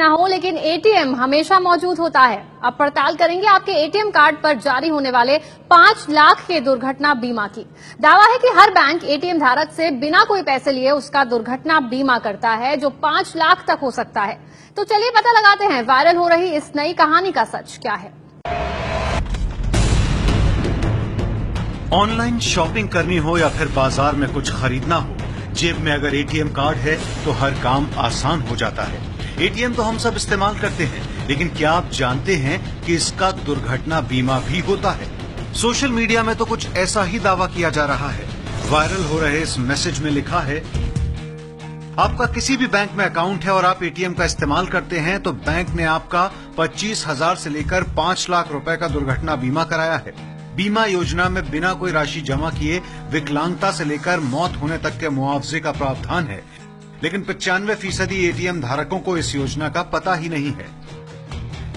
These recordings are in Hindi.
ना हो, लेकिन एटीएम हमेशा मौजूद होता है। अब पड़ताल करेंगे आपके एटीएम कार्ड पर जारी होने वाले 5 लाख के दुर्घटना बीमा की। दावा है कि हर बैंक एटीएम धारक से बिना कोई पैसे लिए उसका दुर्घटना बीमा करता है, जो 5 लाख तक हो सकता है। तो चलिए पता लगाते हैं वायरल हो रही इस नई कहानी का सच क्या है। ऑनलाइन शॉपिंग करनी हो या फिर बाजार में कुछ खरीदना हो, जेब में अगर एटीएम कार्ड है तो हर काम आसान हो जाता है। एटीएम तो हम सब इस्तेमाल करते हैं, लेकिन क्या आप जानते हैं कि इसका दुर्घटना बीमा भी होता है? सोशल मीडिया में तो कुछ ऐसा ही दावा किया जा रहा है। वायरल हो रहे इस मैसेज में लिखा है, आपका किसी भी बैंक में अकाउंट है और आप एटीएम का इस्तेमाल करते हैं तो बैंक ने आपका 25,000 से लेकर 5 लाख रुपए का दुर्घटना बीमा कराया है। बीमा योजना में बिना कोई राशि जमा किए विकलांगता से लेकर मौत होने तक के मुआवजे का प्रावधान है, लेकिन 95% एटीएम धारकों को इस योजना का पता ही नहीं है।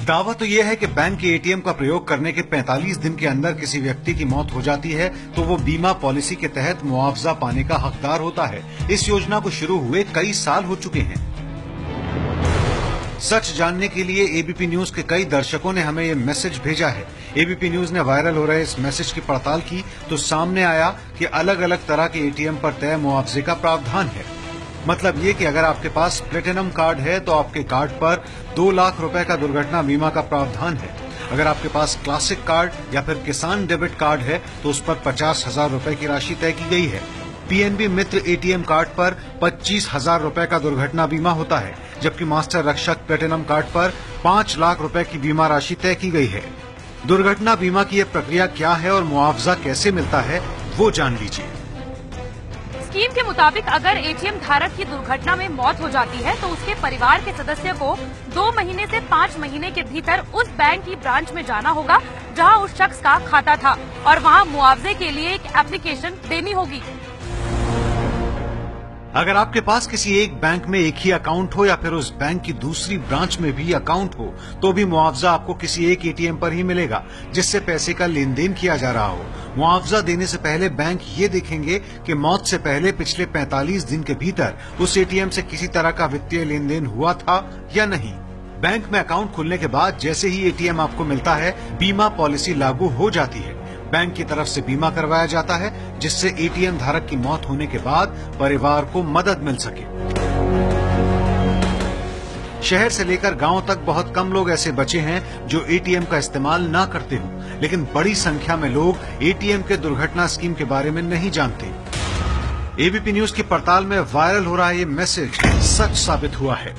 दावा तो यह है कि बैंक के एटीएम का प्रयोग करने के 45 दिन के अंदर किसी व्यक्ति की मौत हो जाती है तो वो बीमा पॉलिसी के तहत मुआवजा पाने का हकदार होता है। इस योजना को शुरू हुए कई साल हो चुके हैं। सच जानने के लिए एबीपी न्यूज के कई दर्शकों ने हमें ये मैसेज भेजा है। एबीपी न्यूज ने वायरल हो रहे इस मैसेज की पड़ताल की तो सामने आया कि अलग अलग तरह के एटीएम पर तय मुआवजे का प्रावधान है। मतलब ये कि अगर आपके पास प्लेटिनम कार्ड है तो आपके कार्ड पर 2 लाख रुपए का दुर्घटना बीमा का प्रावधान है। अगर आपके पास क्लासिक कार्ड या फिर किसान डेबिट कार्ड है तो उस पर 50,000 रुपए की राशि तय की गई है। पीएनबी मित्र एटीएम कार्ड पर 25,000 रुपए का दुर्घटना बीमा होता है, जबकि मास्टर रक्षक प्लेटिनम कार्ड पर 5 लाख रुपए की बीमा राशि तय की गई है। दुर्घटना बीमा की यह प्रक्रिया क्या है और मुआवजा कैसे मिलता है, वो जान लीजिए। स्कीम के मुताबिक अगर एटीएम धारक की दुर्घटना में मौत हो जाती है तो उसके परिवार के सदस्य को 2 महीने से 5 महीने के भीतर उस बैंक की ब्रांच में जाना होगा जहां उस शख्स का खाता था और वहां मुआवजे के लिए एक एप्लीकेशन देनी होगी। अगर आपके पास किसी एक बैंक में एक ही अकाउंट हो या फिर उस बैंक की दूसरी ब्रांच में भी अकाउंट हो तो भी मुआवजा आपको किसी एक एटीएम पर ही मिलेगा जिससे पैसे का लेन देन किया जा रहा हो। मुआवजा देने से पहले बैंक ये देखेंगे कि मौत से पहले पिछले 45 दिन के भीतर उस एटीएम से किसी तरह का वित्तीय लेन देन हुआ था या नहीं। बैंक में अकाउंट खुलने के बाद जैसे ही एटीएम आपको मिलता है, बीमा पॉलिसी लागू हो जाती है। बैंक की तरफ से बीमा करवाया जाता है जिससे एटीएम धारक की मौत होने के बाद परिवार को मदद मिल सके। शहर से लेकर गांव तक बहुत कम लोग ऐसे बचे हैं जो एटीएम का इस्तेमाल ना करते हो, लेकिन बड़ी संख्या में लोग एटीएम के दुर्घटना स्कीम के बारे में नहीं जानते। एबीपी न्यूज की पड़ताल में वायरल हो रहा ये मैसेज सच साबित हुआ है।